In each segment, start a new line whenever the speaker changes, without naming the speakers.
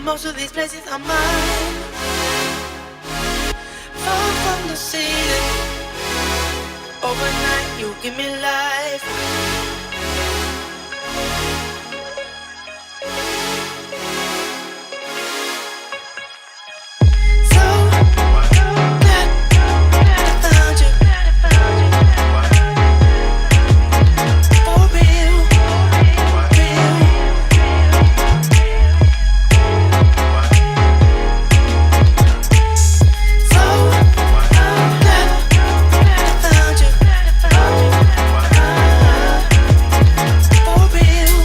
Most of these places are mine. Far from the city. Overnight, you give me life. So glad I found you. For real, real. So glad I found you. For real,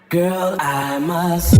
Girl, I must.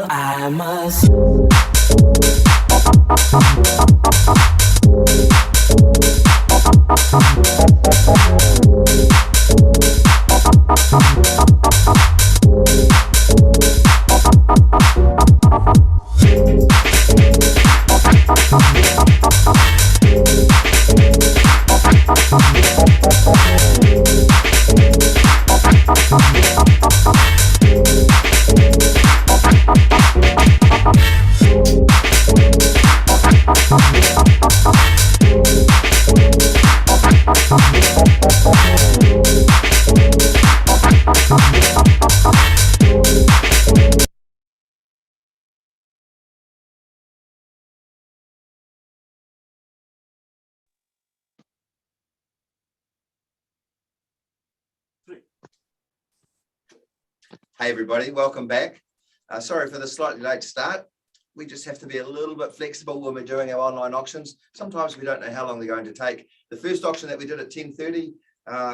Girl, I must.
Hey everybody, welcome back. Sorry for the slightly late start. We just have to be a little bit flexible when we're doing our online auctions. Sometimes we don't know how long they're going to take. The first auction that we did at 10:30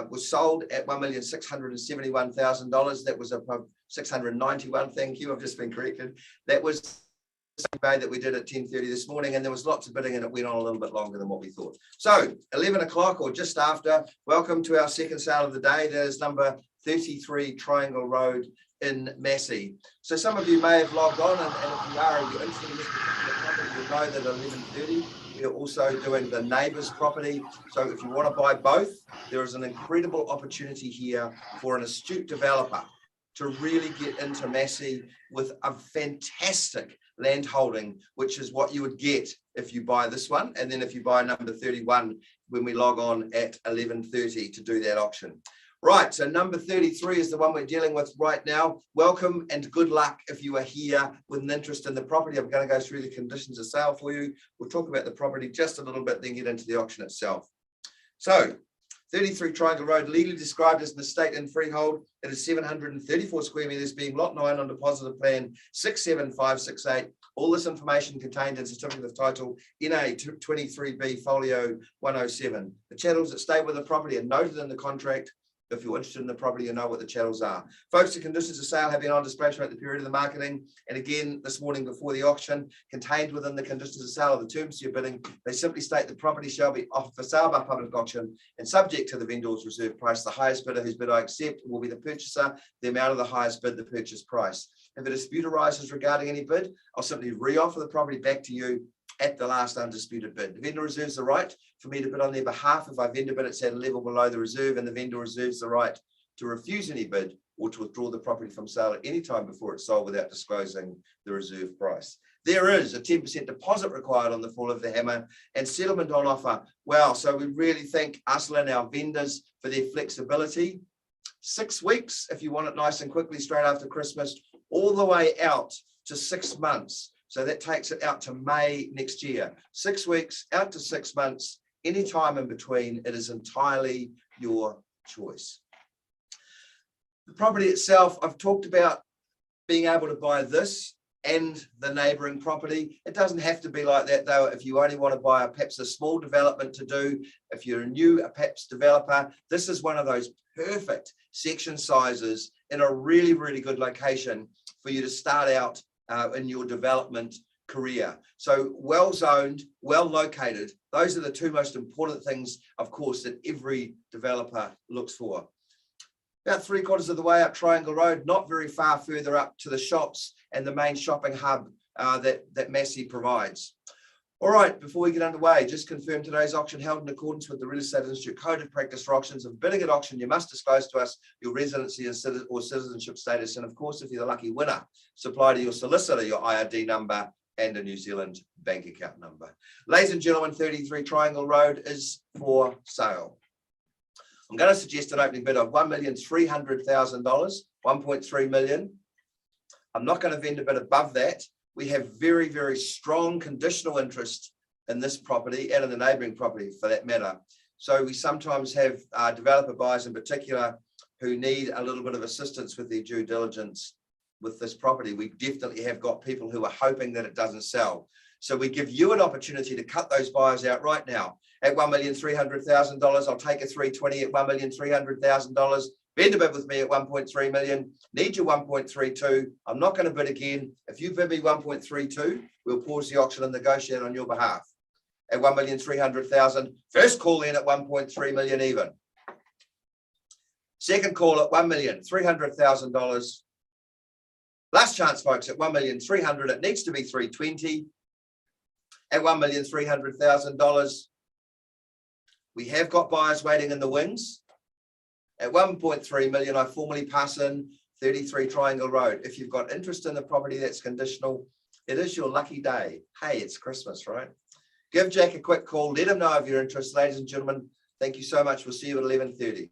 was sold at $1,671,000. That was a 691. Thank you. I've just been corrected. That was the same day that we did at 10:30 this morning, and there was lots of bidding and it went on a little bit longer than what we thought. So 11 o'clock or just after, welcome to our second sale of the day. That is number 33 Triangle Road in Massey. So some of you may have logged on, and if you are, if you're interested in this particular property, you'll know that at 11:30 we are also doing the neighbours property. So if you want to buy both, there is an incredible opportunity here for an astute developer to really get into Massey with a fantastic land holding, which is what you would get if you buy this one, and then if you buy number 31 when we log on at 11:30 to do that auction. Right, so number 33 is the one we're dealing with right now. Welcome and good luck if you are here with an interest in the property. I'm going to go through the conditions of sale for you. We'll talk about the property just a little bit, then get into the auction itself. So 33 Triangle Road, legally described as an estate and freehold. It is 734 square metres, being lot 9 on deposited plan 67568. All this information contained in certificate of title NA 23B folio 107. The chattels that stay with the property are noted in the contract. If you're interested in the property, you know what the chattels are. Folks, the conditions of sale have been on display throughout the period of the marketing. And again, this morning before the auction, contained within the conditions of sale of the terms to your bidding, they simply state the property shall be offered for sale by public auction and subject to the vendor's reserve price. The highest bidder whose bid I accept will be the purchaser. The amount of the highest bid, the purchase price. If a dispute arises regarding any bid, I'll simply re-offer the property back to you at the last undisputed bid. The vendor reserves the right for me to bid on their behalf if I vendor bid it's at a level below the reserve, and the vendor reserves the right to refuse any bid or to withdraw the property from sale at any time before it's sold without disclosing the reserve price. There is a 10% deposit required on the fall of the hammer and settlement on offer. Wow, so we really thank Austar and our vendors for their flexibility. 6 weeks if you want it nice and quickly straight after Christmas, all the way out to 6 months. So that takes it out to May next year. 6 weeks out to 6 months, any time in between, it is entirely your choice. The property itself, I've talked about being able to buy this and the neighbouring property. It doesn't have to be like that though. If you only want to buy perhaps a small development to do, if you're a new perhaps developer, this is one of those perfect section sizes in a really, really good location for you to start out in your development career. So well zoned, well located. Those are the two most important things, of course, that every developer looks for. About 3/4 of the way up Triangle Road, not very far further up to the shops and the main shopping hub that Massey provides. All right, before we get underway, just confirm today's auction held in accordance with the Real Estate Institute Code of Practice for Auctions. If bidding at auction, you must disclose to us your residency or citizenship status. And of course, if you're the lucky winner, supply to your solicitor your IRD number and a New Zealand bank account number. Ladies and gentlemen, 33 Triangle Road is for sale. I'm going to suggest an opening bid of $1,300,000, 1.3 million. I'm not going to vendor bid above that. We have very, very strong conditional interest in this property and in the neighbouring property for that matter. So we sometimes have developer buyers in particular who need a little bit of assistance with their due diligence with this property. We definitely have got people who are hoping that it doesn't sell. So we give you an opportunity to cut those buyers out right now. At $1,300,000, I'll take a 320 at $1,300,000. Bend a bid with me at 1.3 million. Need you 1.32. I'm not going to bid again. If you bid me 1.32, we'll pause the auction and negotiate on your behalf at 1,300,000. First call in at 1.3 million even. Second call at $1,300,000. Last chance, folks, at 1,300,000. It needs to be 320 at $1,300,000. We have got buyers waiting in the wings. At 1.3 million, I formally pass in 33 Triangle Road. If you've got interest in the property that's conditional, it is your lucky day. Hey, it's Christmas, right? Give Jack a quick call. Let him know of your interest, ladies and gentlemen. Thank you so much. We'll see you at 11:30.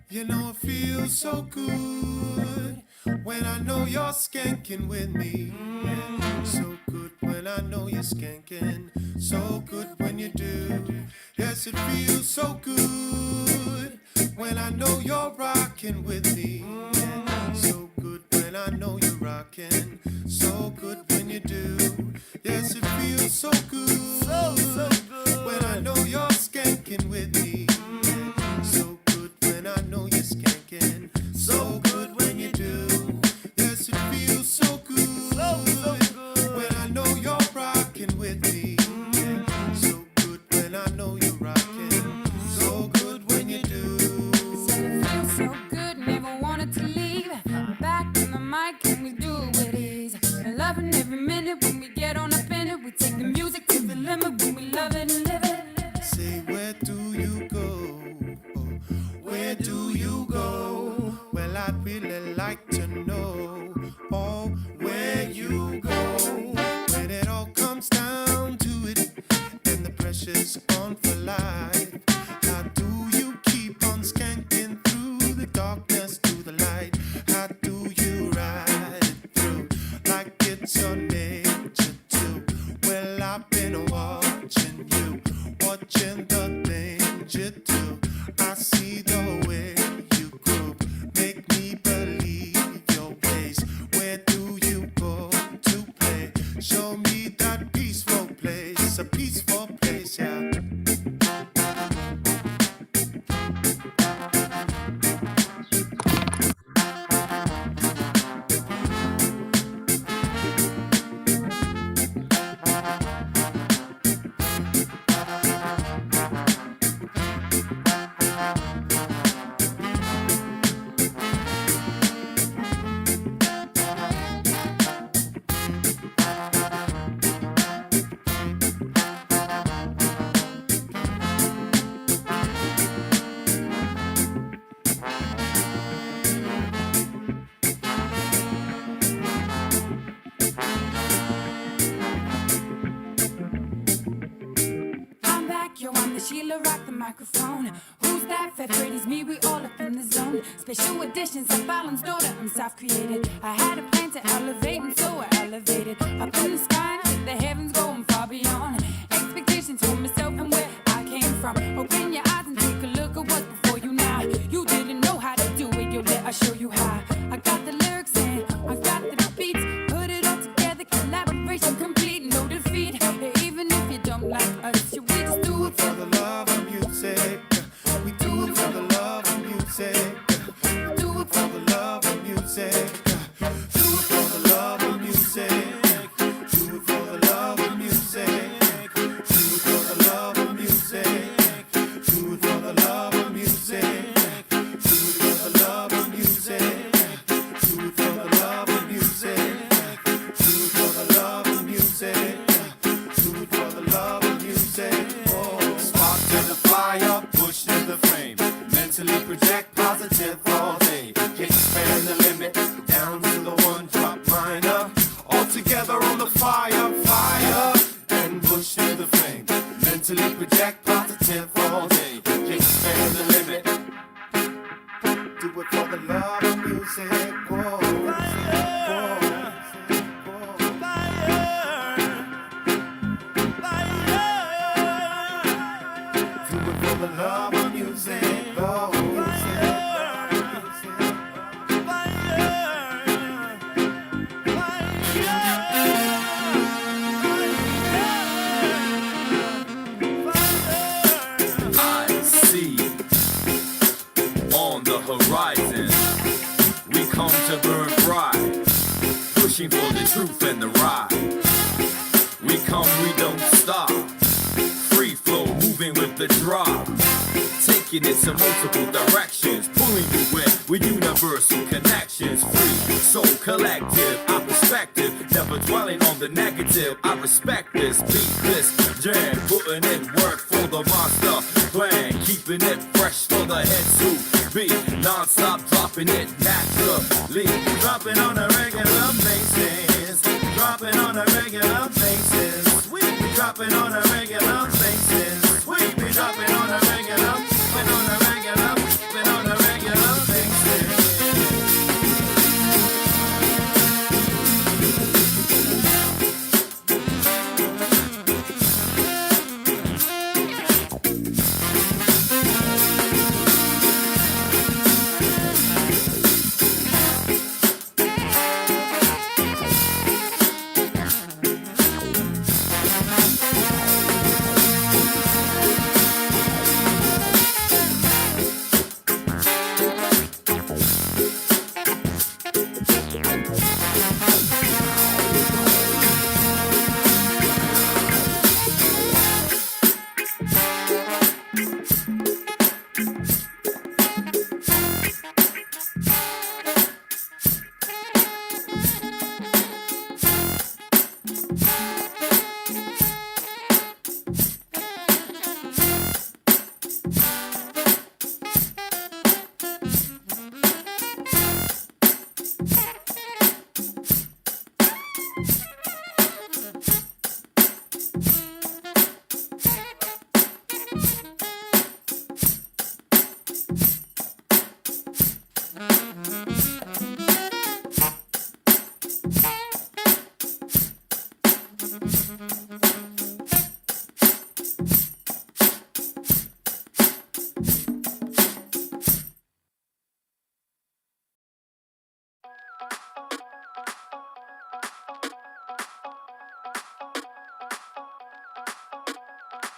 You know it feels so good when I know you're skanking with me. Yeah. So good when I know you're skanking. So good when you do. Yes, it feels so good when I know you're rocking with me. Yeah. So good when I know you're rocking. So good when you do. Yes, it feels so good. So good when I know you're skanking with me. So good when I know you're skanking. So good when you do. Yes, it feels so good. So good when I know you're rocking with me. Yeah. So good when I know you're rocking. So good when you do.
Said it feels so good, never wanted to leave. Back on the mic, and we do it with ease. Loving every minute when we get on up in it. We take the music to the limit when we love it and live it.
Say, where do you go? Where do you go? Well, I'd really like to know. Oh, where you go? When it all comes down to it, and the pressure's on for life. How do you keep on skanking through the darkness to the light? How do you ride it through like it's your nature too? Well, I've been watching you, watching the things you do. I see the way you groove, make me believe your ways. Where do you go to play? Show me that peaceful place, a peaceful place, yeah.
I'm back, yo, I'm the Sheila, rock the microphone. Who's that fat pretty's me? We all up in the zone. Special editions of Fallon's daughter, I'm self-created. I had a plan to elevate, and so I elevated. Up in the sky, hit the heavens, going far beyond expectations for myself and where I came from. Open your eyes and take a look at what's before you now. You didn't know how to do it, yo, let I show you how. I got the lyrics and I got the beats. Put it all together, collaboration complete, no defeat. Even if you don't like us, you we just do it
For the love of music, it for the love of music. Do it for the love of music. Do it for the love of music. Oh. Spark to the fire, push to the flame. Mentally project positive all day. Expand the limit down to the one drop minor. All together on the fire, fire, and push to the flame. Mentally project positive all day. Expand the limit. Do it for the love of music. Whoa. Do it for the love of music. Oh.
I see on the horizon we come to burn bright, pushing for the truth and the right. We come, we don't stop, free flow, moving with the drop, taking it to multiple directions, pulling you in with universal connections. Free, so collective, our perspective, never dwelling on the negative. I respect this, beat this jam, putting in work for the monster plan, keeping it fresh for the head to be non-stop, dropping it naturally, dropping on a regular basis, dropping on a regular basis. We be dropping on a regular basis. We be dropping on a regular, been on a regular, been on a regular basis.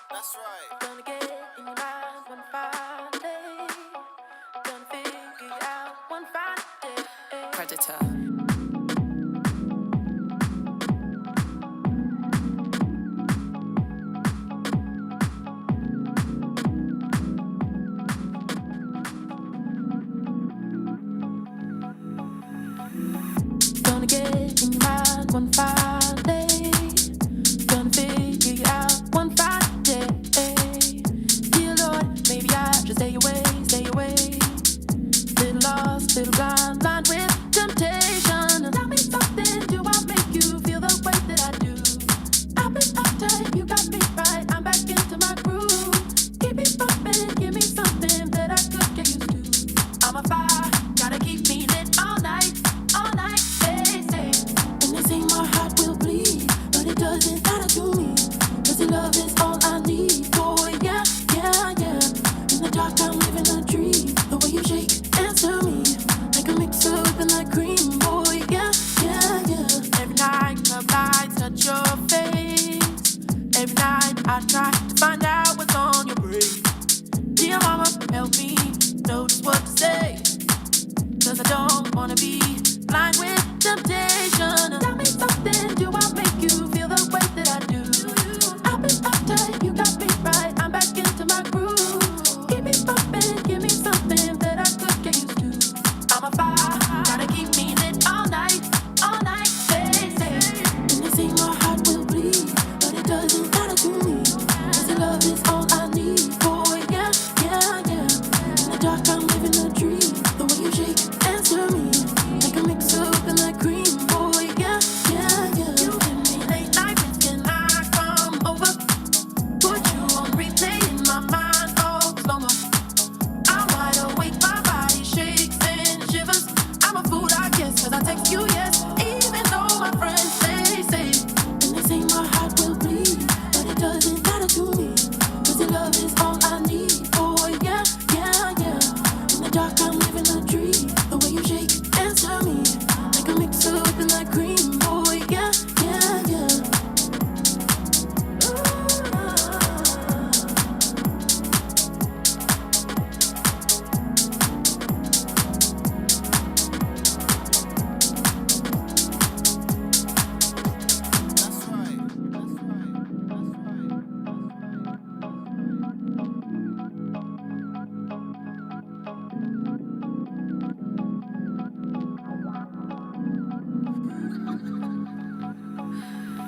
That's right.
Gonna get in your mind one fine day. Gonna figure it out one fine day.
Predator.
Gonna get in your mind one fine day. Gonna figure it out one fine day. Dear Lord, maybe I should stay away, stay away. Little lost, little blind, blind with temptation. Tell me something, do I make you feel the way that I do? I've been uptight, you got me right, I'm back into my groove. Keep me bumping, give me something that I could get used to. I'm a fire, gotta keep me lit all night, say, say. And they say my heart will bleed.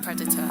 Predator.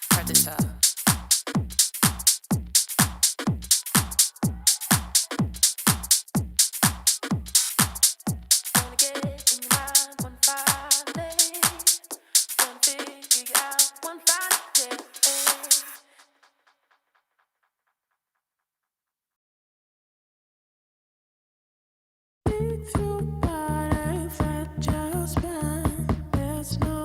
Predator. Gonna get in your mind one fine day. Gonna figure you out one fine day. Through body, fragile spine. There's no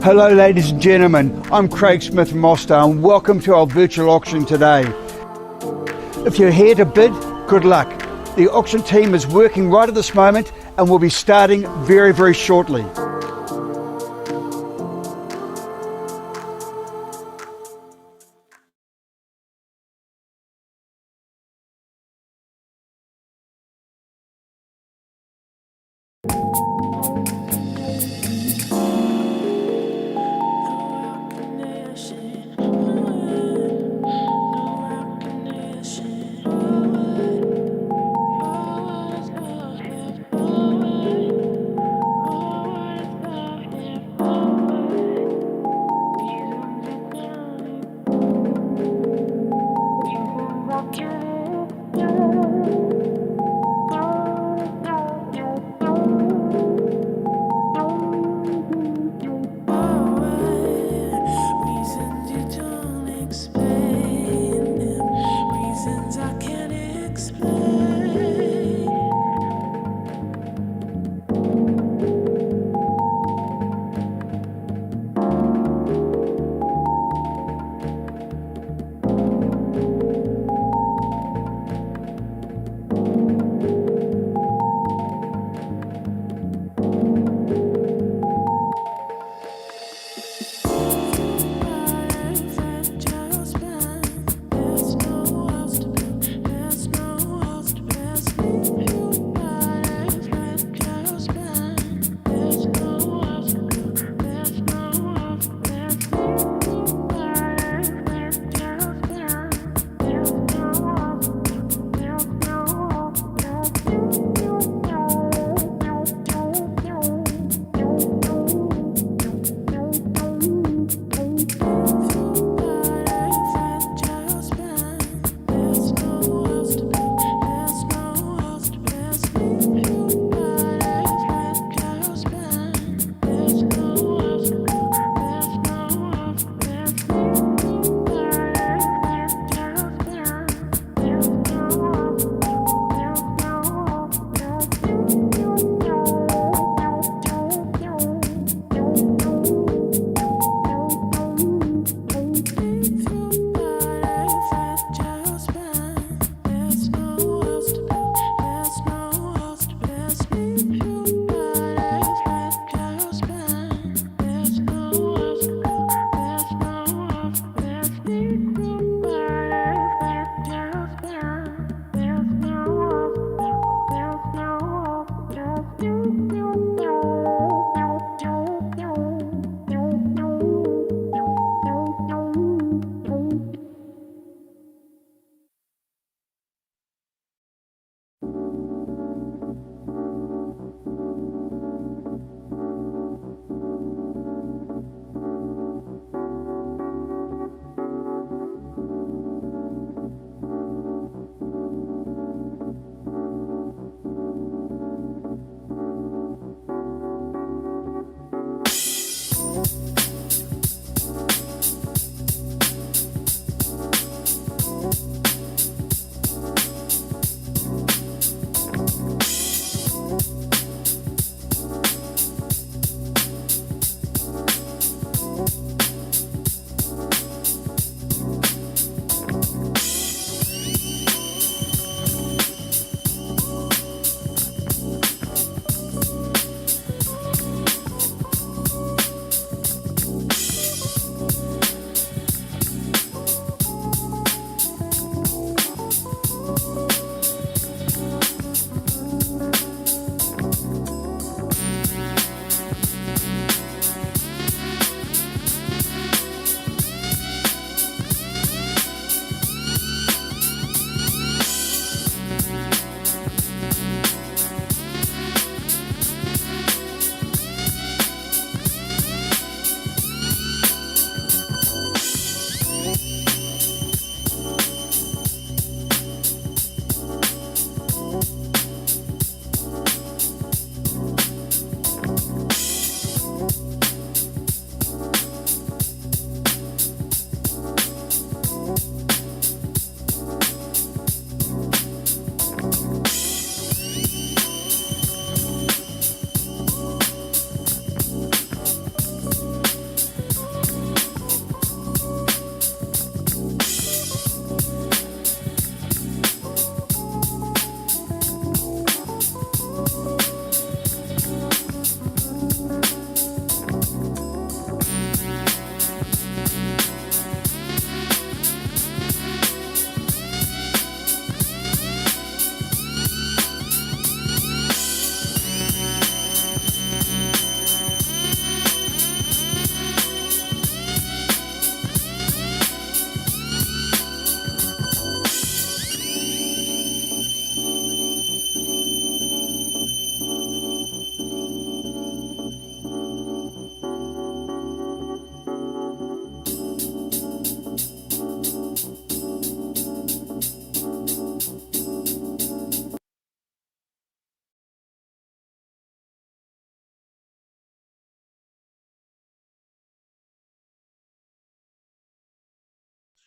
Hello ladies and gentlemen, I'm Craig Smith from Austar and welcome to our virtual auction today. If you're here to bid, good luck. The auction team is working right at this moment and will be starting very, very shortly.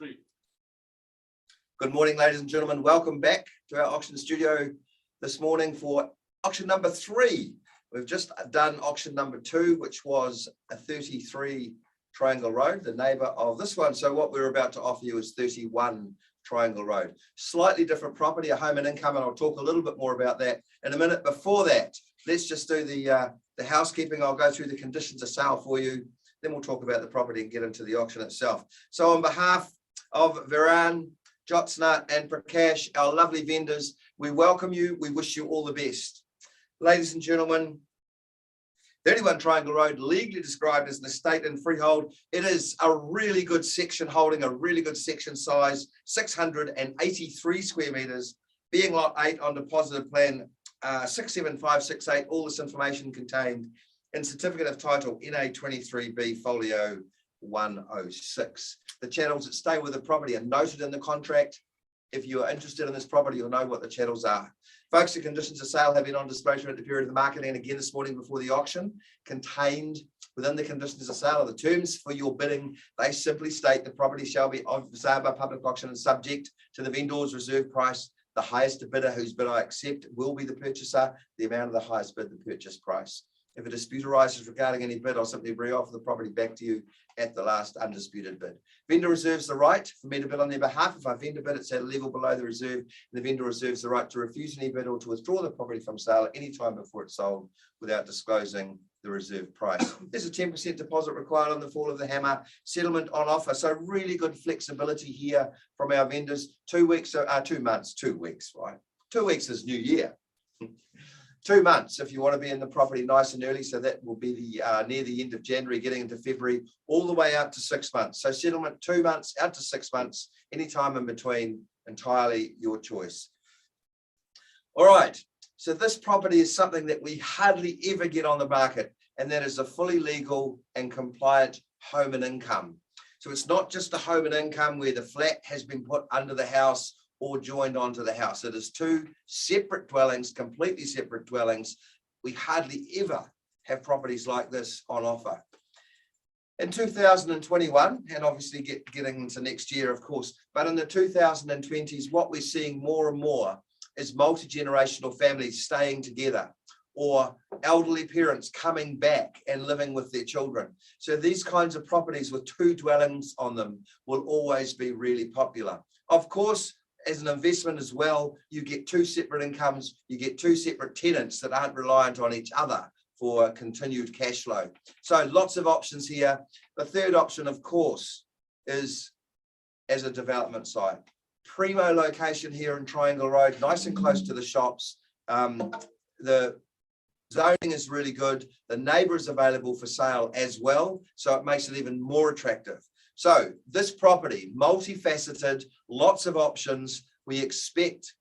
Good morning, ladies and gentlemen. Welcome back to our auction studio this morning for auction number 3. We've just done auction number 2, which was a 33 Triangle Road, the neighbour of this one. So what we're about to offer you is 31 Triangle Road. Slightly different property, a home and income, and I'll talk a little bit more about that in a minute. Before that, let's just do the housekeeping. I'll go through the conditions of sale for you. Then we'll talk about the property and get into the auction itself. So on behalf of Viran, Jyotsna and Prakash, our lovely vendors, we welcome you. We wish you all the best. Ladies and gentlemen, 31 Triangle Road, legally described as an estate and freehold. It is a really good section holding a really good section size, 683 square metres, being lot 8 on deposited plan 67568. All this information contained in certificate of title NA 23B folio 106. The channels that stay with the property are noted in the contract. If you are interested in this property, you'll know what the channels are. Folks, the conditions of sale have been on display throughout the period of the marketing and again this morning before the auction. Contained within the conditions of sale are the terms for your bidding. They simply state the property shall be on sale by public auction and subject to the vendor's reserve price. The highest bidder whose bid I accept will be the purchaser. The amount of the highest bid, the purchase price. If a dispute arises regarding any bid, I'll simply re-offer the property back to you at the last undisputed bid. Vendor reserves the right for me to bid on their behalf. If I vendor bid, it's at a level below the reserve. The vendor reserves the right to refuse any bid or to withdraw the property from sale at any time before it's sold without disclosing the reserve price. There's a 10% deposit required on the fall of the hammer, settlement on offer. So really good flexibility here from our vendors. 2 weeks, 2 months, 2 weeks, right? 2 weeks is New Year. 2 months if you want to be in the property nice and early, so that will be the near the end of January, getting into February, all the way out to 6 months. So settlement 2 months out to 6 months, any time in between, entirely your choice. All right, so this property is something that we hardly ever get on the market, and that is a fully legal and compliant home and income. So it's not just a home and income where the flat has been put under the house or joined onto the house. It is 2 separate dwellings, completely separate dwellings. We hardly ever have properties like this on offer. In 2021, and obviously getting into next year, of course, but in the 2020s, what we're seeing more and more is multi-generational families staying together, or elderly parents coming back and living with their children. So these kinds of properties with 2 dwellings on them will always be really popular. Of course, as an investment as well, you get 2 separate incomes, you get 2 separate tenants that aren't reliant on each other for continued cash flow. So lots of options here. The third option, of course, is as a development site. Primo location here in Triangle Road, nice and close to the shops. The zoning is really good. The neighbour is available for sale as well, so it makes it even more attractive. So this property, multifaceted, lots of options. We expect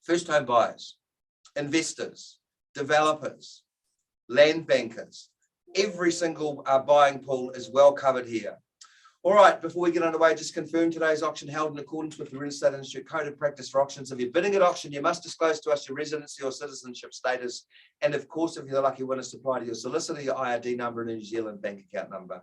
first-home buyers, investors, developers, land bankers. Every single buying pool is well covered here. All right, before we get underway, just confirm today's auction held in accordance with the Real Estate Institute Code of Practice for Auctions. If you're bidding at auction, you must disclose to us your residency or citizenship status. And of course, if you're the lucky winner, supply to your solicitor your IRD number and a New Zealand bank account number.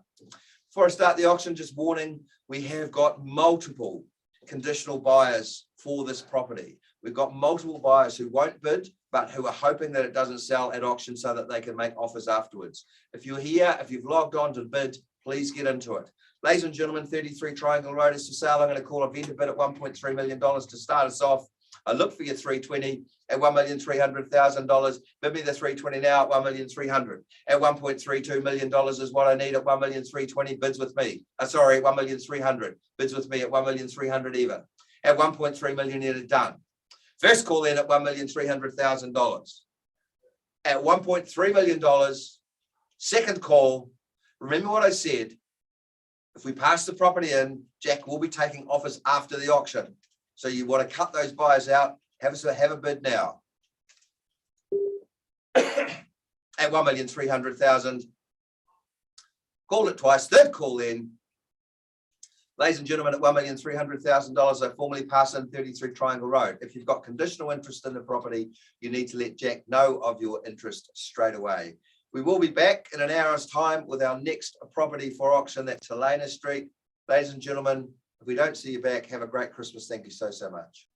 Before I start the auction, just warning, we have got multiple conditional buyers for this property. We've got multiple buyers who won't bid, but who are hoping that it doesn't sell at auction so that they can make offers afterwards. If you're here, if you've logged on to bid, please get into it. Ladies and gentlemen, 33 Triangle Road is for sale. I'm going to call a vendor bid at $1.3 million to start us off. I look for your 320 at $1,300,000. Bid me the 320 now at $1,300,000. At $1.32 million is what I need at $1,320,000. Bids with me. Sorry, $1,300,000. Bids with me at $1,300,000 even. At $1.3 million, it is done. First call in at $1,300,000. At $1.3 million, second call. Remember what I said. If we pass the property in, Jack will be taking offers after the auction. So you want to cut those buyers out. Have a bid now. At $1,300,000. Called it twice. Third call in. Ladies and gentlemen, at $1,300,000, I formally pass in 33 Triangle Road. If you've got conditional interest in the property, you need to let Jack know of your interest straight away. We will be back in an hour's time with our next property for auction. That's Helena Street. Ladies and gentlemen, if we don't see you back, have a great Christmas. Thank you so much.